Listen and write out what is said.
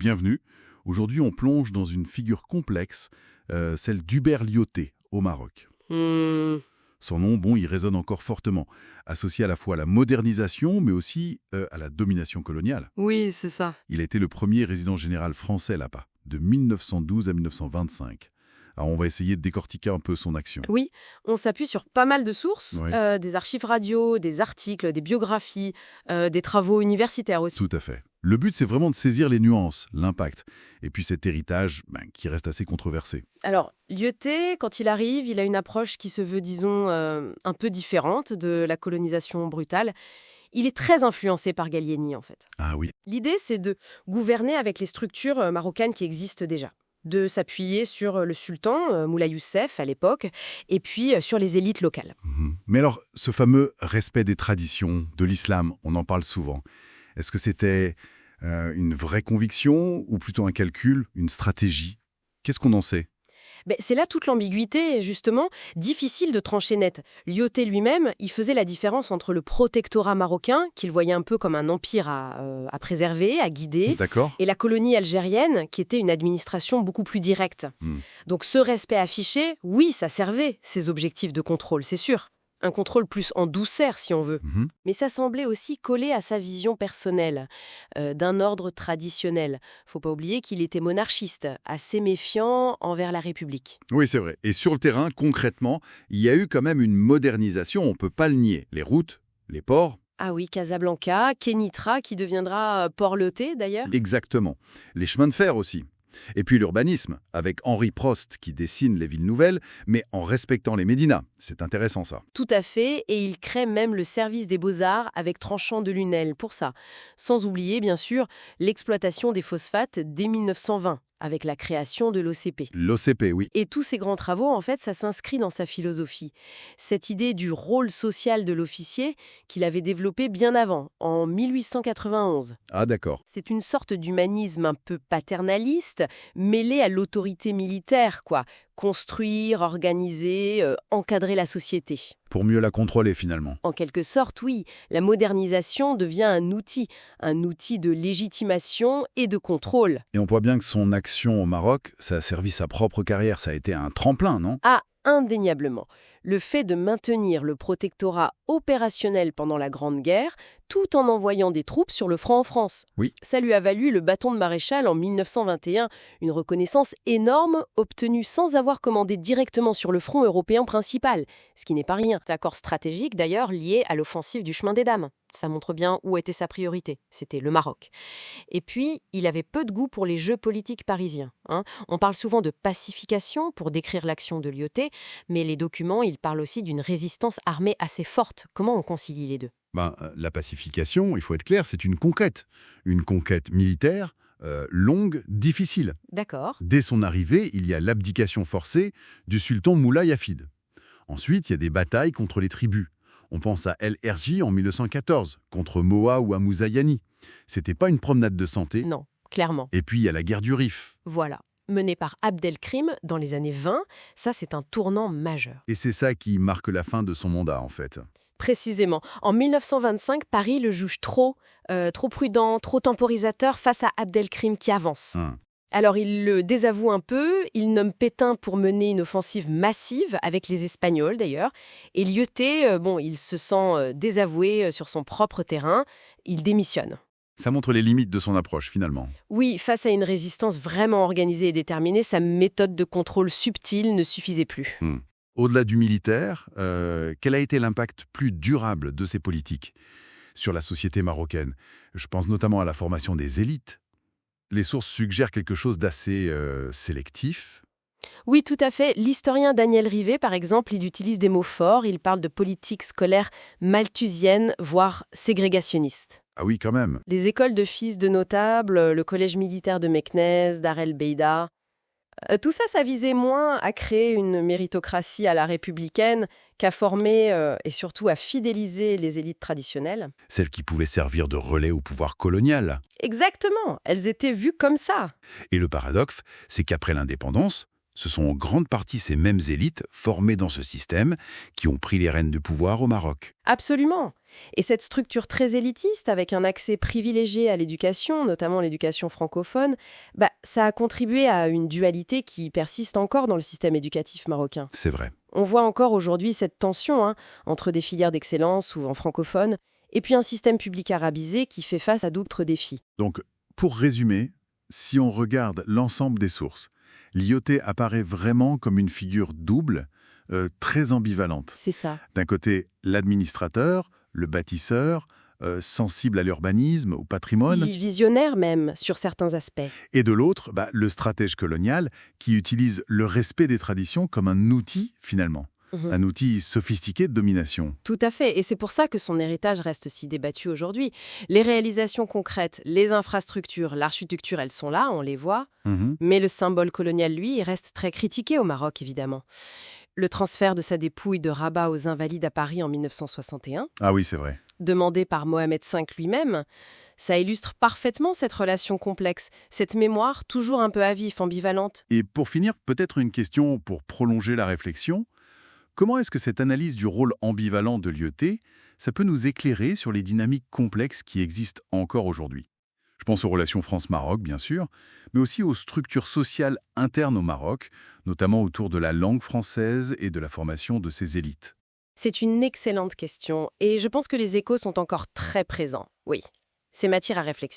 bienvenue. Aujourd'hui, on plonge dans une figure complexe, celle d'Hubert Lyautey, au Maroc. Son nom, il résonne encore fortement, associé à la fois à la modernisation, mais aussi à la domination coloniale. Oui, c'est ça. Il a été le premier résident général français là-bas, de 1912 à 1925. Alors, on va essayer de décortiquer un peu son action. Oui, on s'appuie sur pas mal de sources, Oui. des archives radio, des articles, des biographies, des travaux universitaires aussi. Tout à fait. Le but, c'est vraiment de saisir les nuances, l'impact, et puis cet héritage qui reste assez controversé. Alors, Lyautey, quand il arrive, il a une approche qui se veut, disons, un peu différente de la colonisation brutale. Il est très influencé par Gallieni, en fait. Ah oui. L'idée, c'est de gouverner avec les structures marocaines qui existent déjà, de s'appuyer sur le sultan, Moulay Youssef à l'époque, et puis sur les élites locales. Mais alors, ce fameux respect des traditions, de l'islam, on en parle souvent. Est-ce que c'était une vraie conviction ou plutôt un calcul, une stratégie? Qu'est-ce qu'on en sait? C'est là toute l'ambiguïté, justement, difficile de trancher net. Lyautey lui-même, il faisait la différence entre le protectorat marocain, qu'il voyait un peu comme un empire à préserver, à guider, D'accord. et la colonie algérienne, qui était une administration beaucoup plus directe. Donc ce respect affiché, oui, ça servait ses objectifs de contrôle, c'est sûr. Un contrôle plus en douceur, si on veut. Mais ça semblait aussi coller à sa vision personnelle, d'un ordre traditionnel. Faut pas oublier qu'il était monarchiste, assez méfiant envers la République. Oui, c'est vrai. Et sur le terrain, concrètement, il y a eu quand même une modernisation, on ne peut pas le nier. Les routes, les ports. Ah oui, Casablanca, Kénitra, qui deviendra Port Lyautey d'ailleurs. Exactement. Les chemins de fer aussi. Et puis l'urbanisme, avec Henri Prost qui dessine les villes nouvelles, mais en respectant les médinas. C'est intéressant ça. Tout à fait, et il crée même le service des beaux-arts avec Tranchant de Lunel pour ça. Sans oublier, bien sûr, l'exploitation des phosphates dès 1920, avec la création de l'OCP. L'OCP, oui. Et tous ces grands travaux, en fait, ça s'inscrit dans sa philosophie. Cette idée du rôle social de l'officier qu'il avait développé bien avant, en 1891. Ah d'accord. C'est une sorte d'humanisme un peu paternaliste, mêlé à l'autorité militaire, quoi. Construire, organiser, encadrer la société. Pour mieux la contrôler finalement. En quelque sorte, oui, la modernisation devient un outil de légitimation et de contrôle. Et on voit bien que son action au Maroc, ça a servi sa propre carrière, ça a été un tremplin, non? Ah, indéniablement. Le fait de maintenir le protectorat opérationnel pendant la Grande Guerre, tout en envoyant des troupes sur le front en France. Oui. Ça lui a valu le bâton de maréchal en 1921, une reconnaissance énorme obtenue sans avoir commandé directement sur le front européen principal, ce qui n'est pas rien. C'est un accord stratégique d'ailleurs lié à l'offensive du chemin des Dames. Ça montre bien où était sa priorité, c'était le Maroc. Et puis, il avait peu de goût pour les jeux politiques parisiens. On parle souvent de pacification pour décrire l'action de Lyautey, mais les documents, ils parlent aussi d'une résistance armée assez forte. Comment on concilie les deux? La pacification, il faut être clair, c'est une conquête. Une conquête militaire, longue, difficile. D'accord. Dès son arrivée, il y a l'abdication forcée du sultan Moulay Yafid. Ensuite, il y a des batailles contre les tribus. On pense à El Erji en 1914, contre Moha ou Amouzayani. C'était pas une promenade de santé. Non, clairement. Et puis, il y a la guerre du Rif. Voilà. Menée par Abdelkrim dans les années 20, ça c'est un tournant majeur. Et c'est ça qui marque la fin de son mandat, en fait. Précisément. En 1925, Paris le juge trop prudent, trop temporisateur face à Abdelkrim qui avance. Alors il le désavoue un peu, il nomme Pétain pour mener une offensive massive, avec les Espagnols d'ailleurs, et Lyautey, il se sent désavoué sur son propre terrain, il démissionne. Ça montre les limites de son approche, finalement. Oui, face à une résistance vraiment organisée et déterminée, sa méthode de contrôle subtile ne suffisait plus. Au-delà du militaire, quel a été l'impact plus durable de ces politiques sur la société marocaine? Je pense notamment à la formation des élites. Les sources suggèrent quelque chose d'assez sélectif. Oui, tout à fait. L'historien Daniel Rivet, par exemple, il utilise des mots forts. Il parle de politique scolaire malthusienne, voire ségrégationniste. Ah oui, quand même. Les écoles de fils de notables, le collège militaire de Meknès, Dar el Beida, tout ça, ça visait moins à créer une méritocratie à la républicaine qu'à former et surtout à fidéliser les élites traditionnelles. Celles qui pouvaient servir de relais au pouvoir colonial. Exactement, elles étaient vues comme ça. Et le paradoxe, c'est qu'après l'indépendance, Ce sont en grande partie ces mêmes élites formées dans ce système qui ont pris les rênes de pouvoir au Maroc. Absolument. Et cette structure très élitiste, avec un accès privilégié à l'éducation, notamment l'éducation francophone, ça a contribué à une dualité qui persiste encore dans le système éducatif marocain. C'est vrai. On voit encore aujourd'hui cette tension entre des filières d'excellence, souvent francophones, et puis un système public arabisé qui fait face à d'autres défis. Donc, pour résumer, si on regarde l'ensemble des sources, l'IOT apparaît vraiment comme une figure double, très ambivalente. C'est ça. D'un côté, l'administrateur, le bâtisseur, sensible à l'urbanisme, au patrimoine. Visionnaire même, sur certains aspects. Et de l'autre, le stratège colonial qui utilise le respect des traditions comme un outil, finalement. Un outil sophistiqué de domination. Tout à fait, et c'est pour ça que son héritage reste si débattu aujourd'hui. Les réalisations concrètes, les infrastructures, l'architecture, elles sont là, on les voit, mais le symbole colonial, lui, il reste très critiqué au Maroc, évidemment. Le transfert de sa dépouille de Rabat aux Invalides à Paris en 1961, ah oui, c'est vrai, demandé par Mohamed V lui-même, ça illustre parfaitement cette relation complexe, cette mémoire toujours un peu à vif, ambivalente. Et pour finir, peut-être une question pour prolonger la réflexion. Comment est-ce que cette analyse du rôle ambivalent de l'IET, ça peut nous éclairer sur les dynamiques complexes qui existent encore aujourd'hui? Je pense aux relations France-Maroc, bien sûr, mais aussi aux structures sociales internes au Maroc, notamment autour de la langue française et de la formation de ses élites. C'est une excellente question, et je pense que les échos sont encore très présents, oui. C'est matière à réflexion.